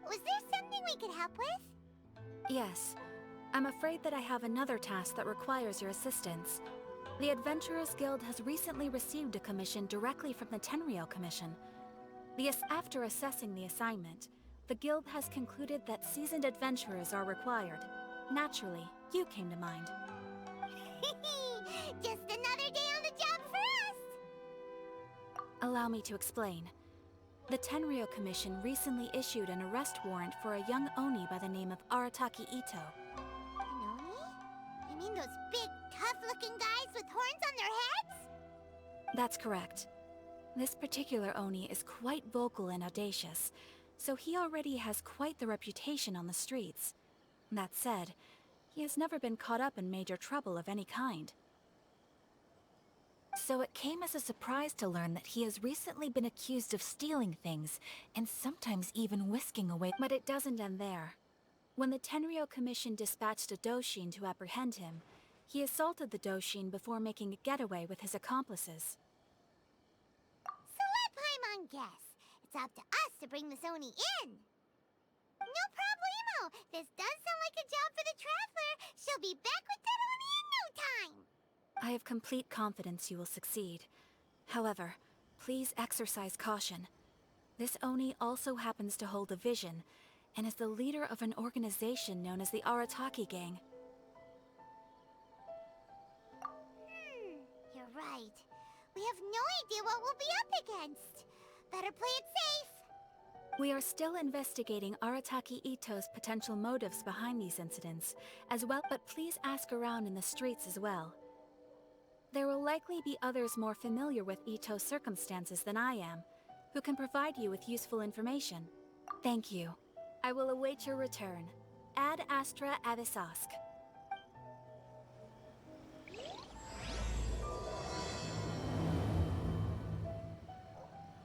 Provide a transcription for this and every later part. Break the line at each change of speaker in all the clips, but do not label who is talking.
Was there something we could help with?
Yes. I'm afraid that I have another task that requires your assistance. The Adventurers Guild has recently received a commission directly from the Tenryou Commission. After assessing the assignment, the Guild has concluded that seasoned adventurers are required. Naturally, you came to mind.
Just another day on the job for us!
Allow me to explain. The Tenryou Commission recently issued an arrest warrant for a young Oni by the name of Arataki Itto.
An Oni? You mean those big, tough-looking guys with horns on their heads?
That's correct. This particular Oni is quite vocal and audacious, so he already has quite the reputation on the streets. That said, he has never been caught up in major trouble of any kind. So it came as a surprise to learn that he has recently been accused of stealing things, and sometimes even whisking away. But it doesn't end there. When the Tenryou Commission dispatched a Doshin to apprehend him, he assaulted the Doshin before making a getaway with his accomplices.
So let Paimon guess. It's up to us to bring this Oni in. No problemo. This does sound like a job for the Traveler. She'll be back with that Oni in no time.
I have complete confidence you will succeed. However, please exercise caution. This Oni also happens to hold a vision, and is the leader of an organization known as the Arataki Gang.
You're right. We have no idea what we'll be up against. Better play it safe.
We are still investigating Arataki Itto's potential motives behind these incidents, as well, but please ask around in the streets as well. There will likely be others more familiar with Itto's circumstances than I am, who can provide you with useful information. Thank you. I will await your return. Ad Astra Avisask.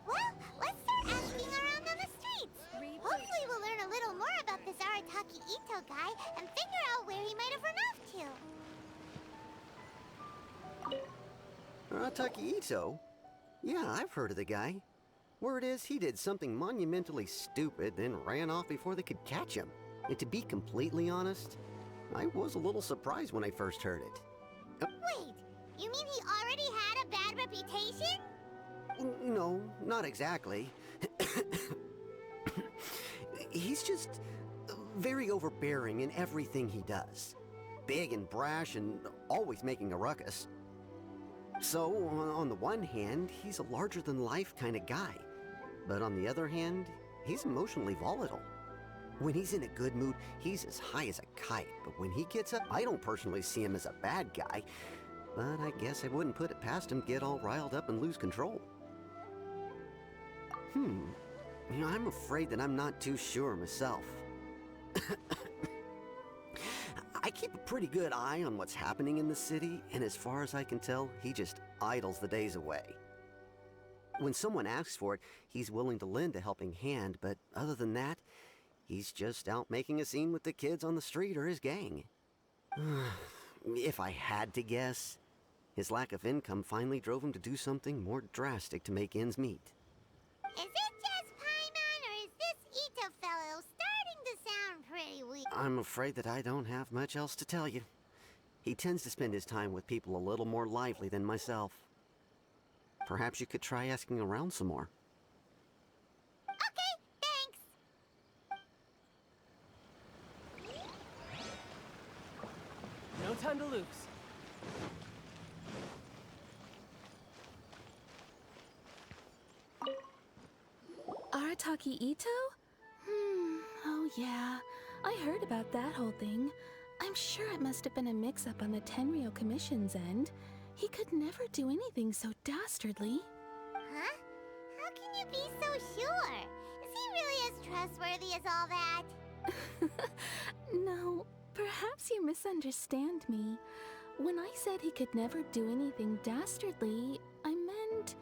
Well, let's start asking around on the streets. Hopefully we'll learn a little more about this Arataki Itto guy and figure out where he might have run off to.
Arataki Itto? Yeah, I've heard of the guy. Word is he did something monumentally stupid, then ran off before they could catch him. And to be completely honest, I was a little surprised when I first heard it.
Wait, you mean he already had a bad reputation?
No, not exactly. He's just very overbearing in everything he does. Big and brash and always making a ruckus. So, on the one hand, he's a larger-than-life kind of guy. But on the other hand, he's emotionally volatile. When he's in a good mood, he's as high as a kite. But when he gets up, I don't personally see him as a bad guy. But I guess I wouldn't put it past him to get all riled up and lose control. You know, I'm afraid that I'm not too sure myself. I keep a pretty good eye on what's happening in the city, and as far as I can tell, he just idles the days away. When someone asks for it, he's willing to lend a helping hand, but other than that, he's just out making a scene with the kids on the street or his gang. If I had to guess, his lack of income finally drove him to do something more drastic to make ends meet.
Is it just Paimon, or is this Ito fellow starting to sound pretty weak?
I'm afraid that I don't have much else to tell you. He tends to spend his time with people a little more lively than myself. Perhaps you could try asking around some more.
Okay, thanks.
No time to lose.
Arataki Itto? Oh yeah. I heard about that whole thing. I'm sure it must have been a mix-up on the Tenryou Commission's end. He could never do anything so dastardly.
Huh? How can you be so sure? Is he really as trustworthy as all that?
No, perhaps you misunderstand me. When I said he could never do anything dastardly, I meant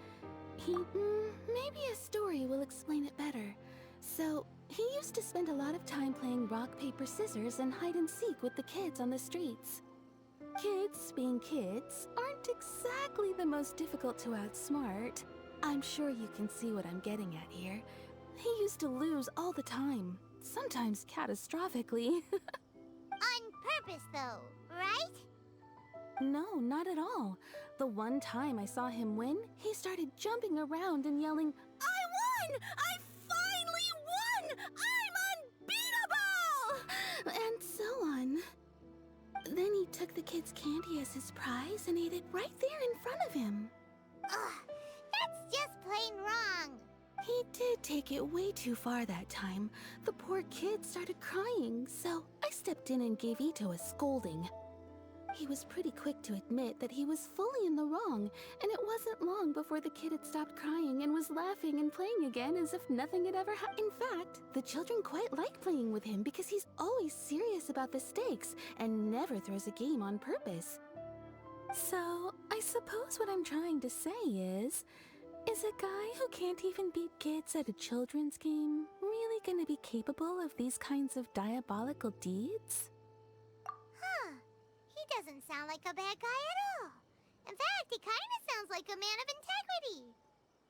maybe a story will explain it better. So, he used to spend a lot of time playing rock, paper, scissors and hide and seek with the kids on the streets. Kids, being kids, aren't exactly the most difficult to outsmart. I'm sure you can see what I'm getting at here. He used to lose all the time. sometimes catastrophically.
On purpose, though, right?
No, not at all. The one time I saw him win, he started jumping around and yelling, "I won! I finally won! I'm unbeatable!" And so on. Then he took the kid's candy as his prize and ate it right there in front of him.
Ugh, that's just plain wrong.
He did take it way too far that time. The poor kid started crying, so I stepped in and gave Ito a scolding. He was pretty quick to admit that he was fully in the wrong, and it wasn't long before the kid had stopped crying and was laughing and playing again as if nothing had ever happened. In fact, the children quite like playing with him because he's always serious about the stakes and never throws a game on purpose. So, I suppose what I'm trying to say is a guy who can't even beat kids at a children's game really gonna be capable of these kinds of diabolical deeds?
Huh. He doesn't sound like a bad guy at all. In fact, he kind of sounds like a man of integrity.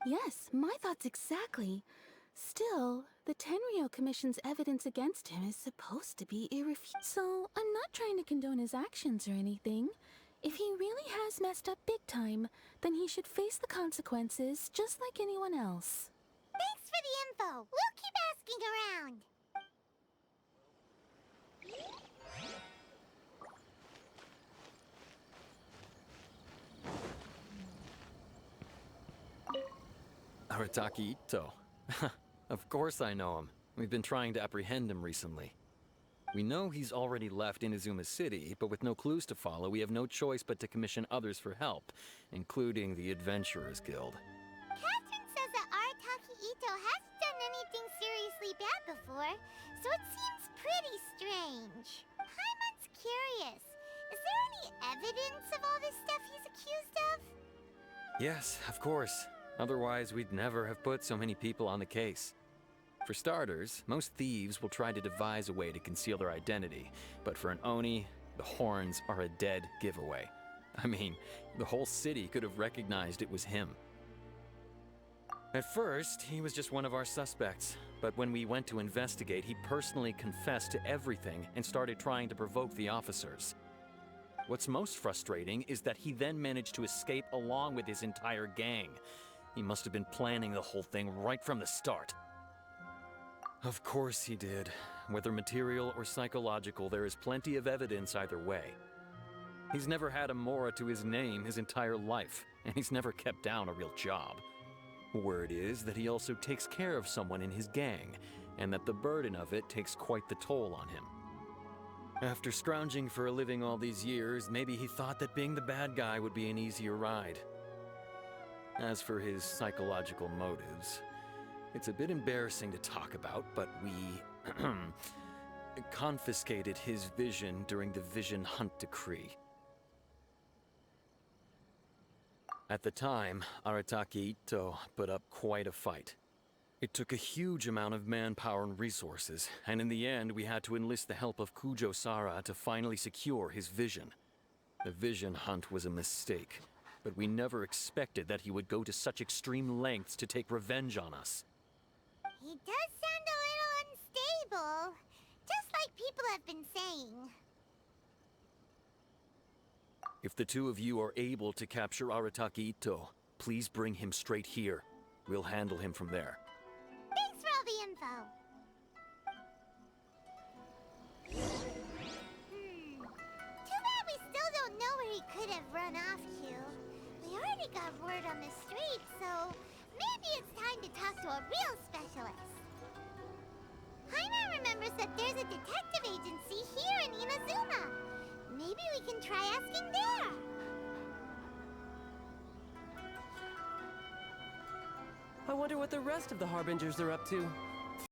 Yes, my thoughts exactly. Still, the Tenryou Commission's evidence against him is supposed to be irrefutable. So, I'm not trying to condone his actions or anything. If he really has messed up big time, then he should face the consequences just like anyone else.
Thanks for the info. We'll keep asking around.
Arataki Itto. Of course I know him. We've been trying to apprehend him recently. We know he's already left Inazuma City, but with no clues to follow, we have no choice but to commission others for help, including the Adventurers Guild.
Catherine says that Arataki Ito hasn't done anything seriously bad before, so it seems pretty strange. Paimon's curious. Is there any evidence of all this stuff he's accused of?
Yes, of course. Otherwise, we'd never have put so many people on the case. For starters, most thieves will try to devise a way to conceal their identity, but for an Oni, the horns are a dead giveaway. I mean, the whole city could have recognized it was him. At first, he was just one of our suspects, but when we went to investigate, he personally confessed to everything and started trying to provoke the officers. What's most frustrating is that he then managed to escape along with his entire gang. He must have been planning the whole thing right from the start. Of course he did. Whether material or psychological, there is plenty of evidence either way. He's never had a Mora to his name his entire life, and he's never kept down a real job. Word is that he also takes care of someone in his gang, and that the burden of it takes quite the toll on him. After scrounging for a living all these years, maybe he thought that being the bad guy would be an easier ride. As for his psychological motives, it's a bit embarrassing to talk about, but we confiscated his vision during the Vision Hunt Decree. At the time, Arataki Itto put up quite a fight. It took a huge amount of manpower and resources, and in the end we had to enlist the help of Kujo-Sara to finally secure his vision. The Vision Hunt was a mistake, but we never expected that he would go to such extreme lengths to take revenge on us.
He does sound a little unstable, just like people have been saying.
If the two of you are able to capture Arataki Itto, please bring him straight here. We'll handle him from there.
Thanks for all the info. Too bad we still don't know where he could have run off to. We already got word on the street, so maybe it's time to talk to a real specialist. Paimon remembers that there's a detective agency here in Inazuma. Maybe we can try asking there.
I wonder what the rest of the Harbingers are up to.